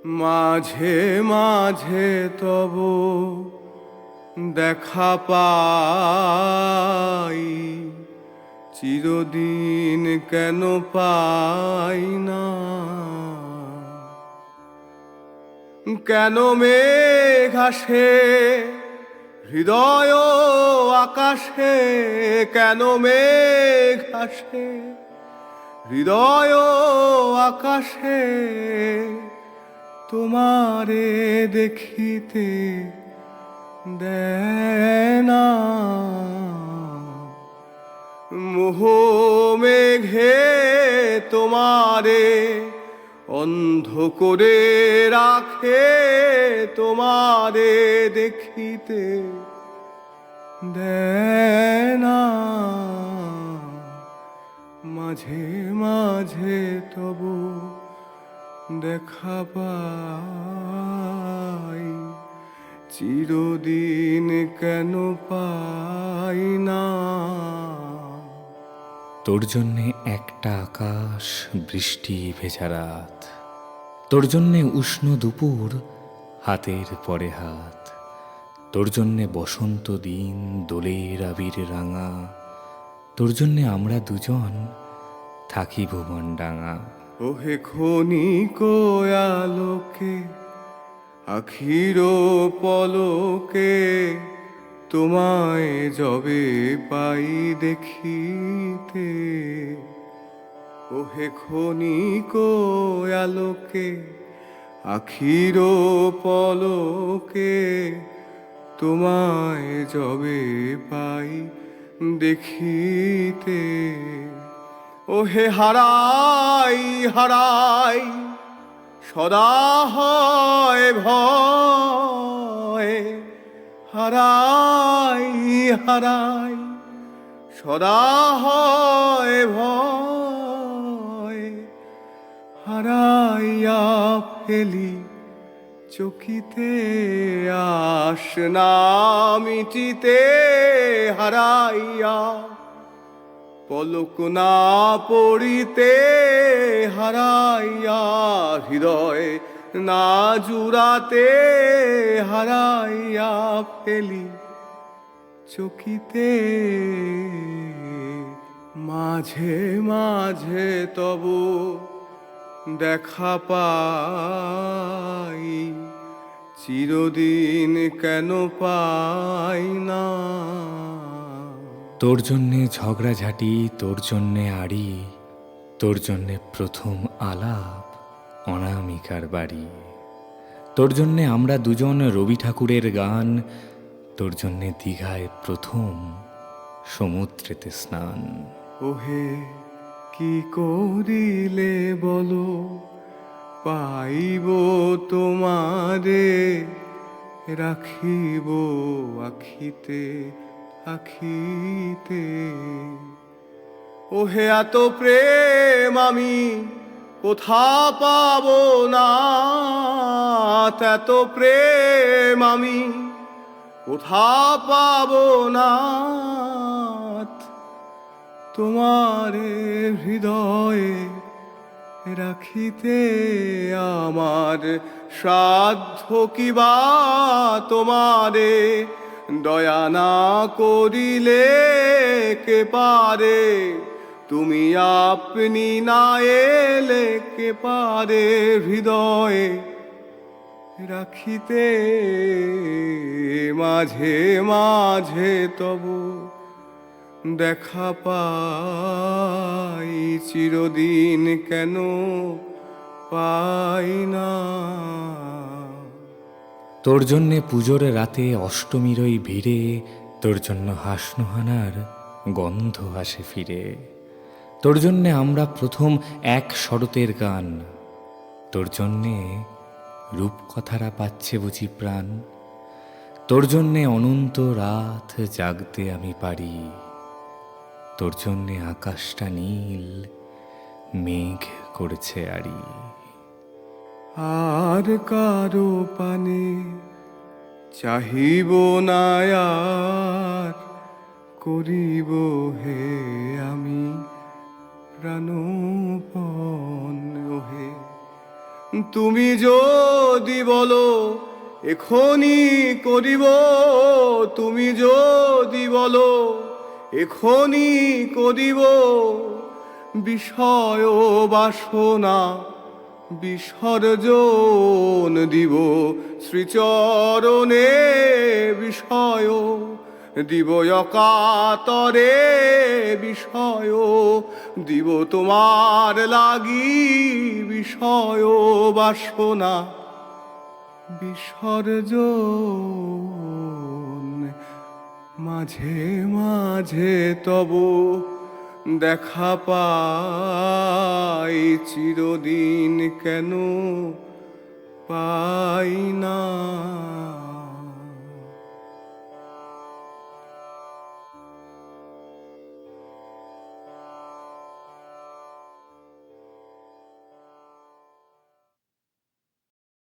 মাঝে মাঝে তব দেখা পাই, চিরদিন কেন পাই না? কেন মেঘ আসে হৃদয় আকাশে, কেন মেঘ আসে হৃদয় আকাশে, তোমারে দেখিতে দেনা? মোহ মেঘে তোমারে অন্ধ করে রাখে, তোমারে দেখিতে দেনা? মাঝে মাঝে তব দেখা পাই, চিরদিন কেন পাই না? তোর জন্যে একটা আকাশ, বৃষ্টি ভেজা রাত, তোর জন্যে উষ্ণ দুপুর, হাতের পরে হাত, তোর জন্যে বসন্ত দিন, দোলের আবির রাঙা, তোর জন্যে আমরা দুজন থাকি ভুবন ডাঙা। ওহে ক্ষণিক আলোকে আখির পলকে, তোমায় যবে পাই দেখিতে। ওহে ক্ষণিক আলোকে আখির পলকে, তোমায় যবে পাই দেখিতে। ওহে হারাই হারাই সদা হয় ভয়, হারাই হারাই সদা হয় ভয়, হারাইয়া ফেলি চকিতে আস না মিটিতে, হারাইয়া পলক না পড়িতে, হারাইয়া হৃদয় না জুড়াতে, হারাইয়া ফেলি চকিতে। মাঝে মাঝে তব দেখা পাই, চিরদিন কেন পাই না? তোর জন্যে ঝগড়াঝাটি, তোর জন্যে আড়ি, তোর জন্যে প্রথম আলাপ অনামিকার বাড়ি, তোর জন্যে আমরা দুজন রবি ঠাকুরের গান, তোর জন্যে দীঘায় প্রথম সমুদ্রেতে স্নান। ওহে কি করিলে বলো পাইব তোমারে, রাখিব আখিতে আখিতে। ওহে এত প্রেম আমি কোথা পাবো না, এত প্রেম আমি কোথা পাবো না? তোমারে হৃদয়ে রাখিতে আমার সাধ্য কিবা, তোমারে দয়া না করিলে কে পারে? তুমি আপনি না এলে কে পারে হৃদয়ে রাখিতে? মাঝে মাঝে তব দেখা পাই, চিরদিন কেন পাই না? তোর জন্যে পুজোর রাতে অষ্টমীর ওই ভিড়ে, তোর জন্য হাসনোহানার গন্ধ আসে ফিরে, তোর জন্যে আমরা প্রথম এক শরতের গান, তোর জন্যে রূপকথারা পাচ্ছে বুঝি প্রাণ, তোর জন্যে অনন্ত রাত জাগতে আমি পারি, তোর জন্যে আকাশটা নীল, মেঘ করেছে আড়ি। আর কারো পানে চাহিব না আর, করিব হে আমি প্রাণপণ। ওহে তুমি যদি বলো এখনি করিব, তুমি যদি বলো এখনি করিব, বিষয় বাসনা বিসর্জন দিব শ্রীচরণে, বিষয় দিব অকাতরে, বিষয় দিব তোমার লাগি, বিষয় বাসনা বিসর্জন। মাঝে মাঝে তব দেখা পাই, চিরদিন কেন পাই না।